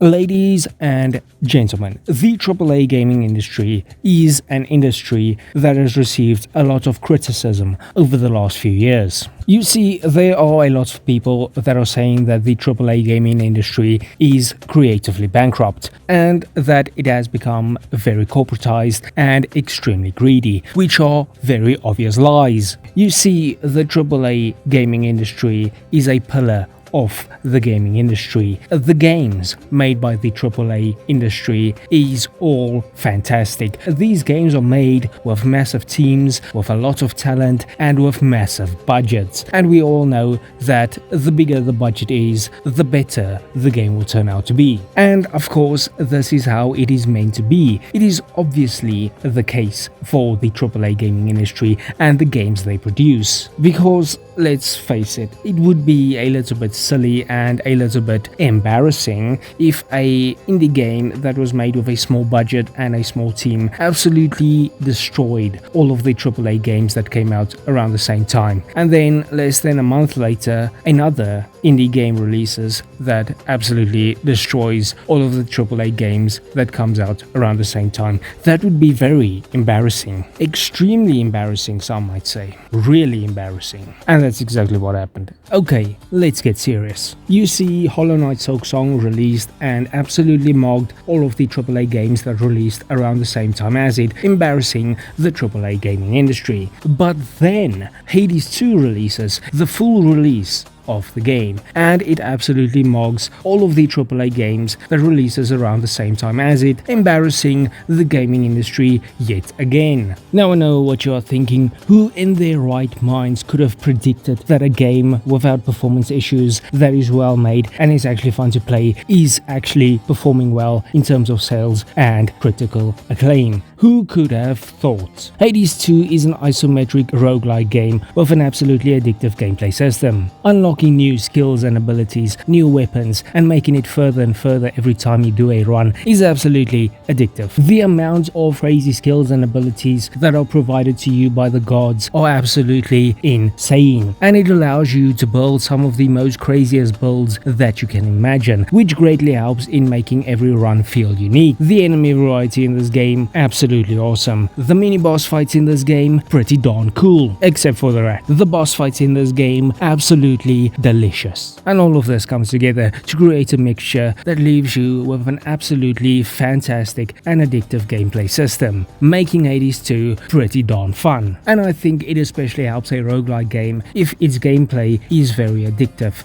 Ladies and gentlemen, the AAA gaming industry is an industry that has received a lot of criticism over the last few years. You see, there are a lot of people that are saying that the AAA gaming industry is creatively bankrupt and that it has become very corporatized and extremely greedy, which are very obvious lies. You see, the AAA gaming industry is a pillar of the gaming industry. The games made by the AAA industry is all fantastic. These games are made with massive teams, with a lot of talent, and with massive budgets. And we all know that the bigger the budget is, the better the game will turn out to be. And of course, this is how it is meant to be. It is obviously the case for the AAA gaming industry and the games they produce. Because, let's face it, it would be a little bit silly and a little bit embarrassing if a indie game that was made with a small budget and a small team absolutely destroyed all of the AAA games that came out around the same time. And then less than a month later, another indie game releases that absolutely destroys all of the AAA games that comes out around the same time. That would be very embarrassing. Extremely embarrassing, some might say. Really embarrassing. And that's exactly what happened. Okay, let's get serious. You see, Hollow Knight Silksong released and absolutely mocked all of the AAA games that released around the same time as it, embarrassing the AAA gaming industry. But then, Hades 2 releases the full release of the game, and it absolutely mogs all of the AAA games that releases around the same time as it, embarrassing the gaming industry yet again. Now I know what you are thinking, who in their right minds could have predicted that a game without performance issues that is well made and is actually fun to play is actually performing well in terms of sales and critical acclaim? Who could have thought? Hades 2 is an isometric roguelike game with an absolutely addictive gameplay system. Unlocking new skills and abilities, new weapons, and making it further and further every time you do a run is absolutely addictive. The amount of crazy skills and abilities that are provided to you by the gods are absolutely insane, and it allows you to build some of the most craziest builds that you can imagine, which greatly helps in making every run feel unique. The enemy variety in this game, absolutely awesome. The mini boss fights in this game, pretty darn cool, except for the rat. The boss fights in this game, absolutely delicious. And all of this comes together to create a mixture that leaves you with an absolutely fantastic and addictive gameplay system, making Hades 2 pretty darn fun. And I think it especially helps a roguelike game if its gameplay is very addictive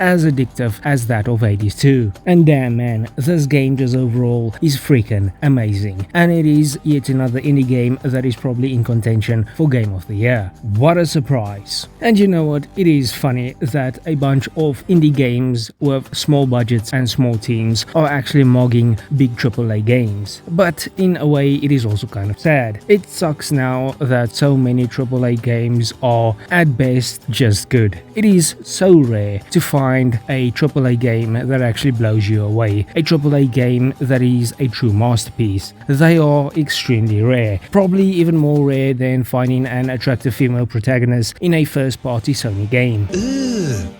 as that of Hades 2. And damn man, this game just overall is freaking amazing. And it is yet another indie game that is probably in contention for Game of the Year. What a surprise. And you know what, it is funny that a bunch of indie games with small budgets and small teams are actually mogging big AAA games. But in a way, it is also kind of sad. It sucks now that so many AAA games are at best just good. It is so rare to find a AAA game that actually blows you away, a AAA game that is a true masterpiece. They are extremely rare, probably even more rare than finding an attractive female protagonist in a first-party Sony game.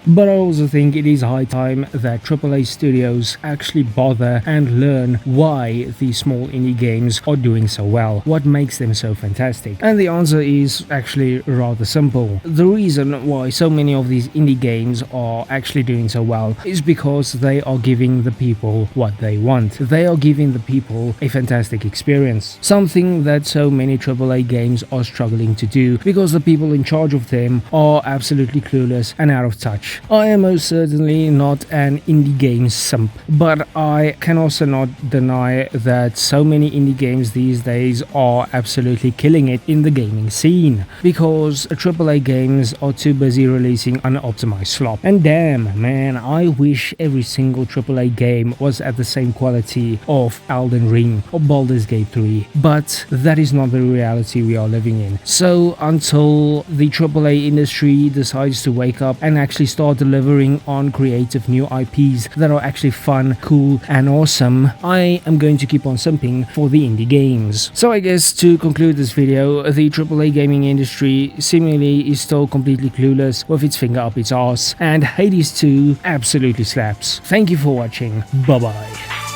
But I also think it is high time that AAA studios actually bother and learn why these small indie games are doing so well, what makes them so fantastic. And the answer is actually rather simple. The reason why so many of these indie games are actually doing so well is because they are giving the people what they want. They are giving the people a fantastic experience, something that so many AAA games are struggling to do because the people in charge of them are absolutely clueless and out of touch. I am most certainly not an indie game simp, but I can also not deny that so many indie games these days are absolutely killing it in the gaming scene because AAA games are too busy releasing unoptimized slop. And damn man, I wish every single AAA game was at the same quality of Elden Ring or Baldur's Gate 3, but that is not the reality we are living in. So until the AAA industry decides to wake up and actually start delivering on creative new IPs that are actually fun, cool, and awesome, I am going to keep on simping for the indie games. So I guess to conclude this video, the AAA gaming industry seemingly is still completely clueless with its finger up its arse, and Hades 2 absolutely slaps. Thank you for watching, bye bye.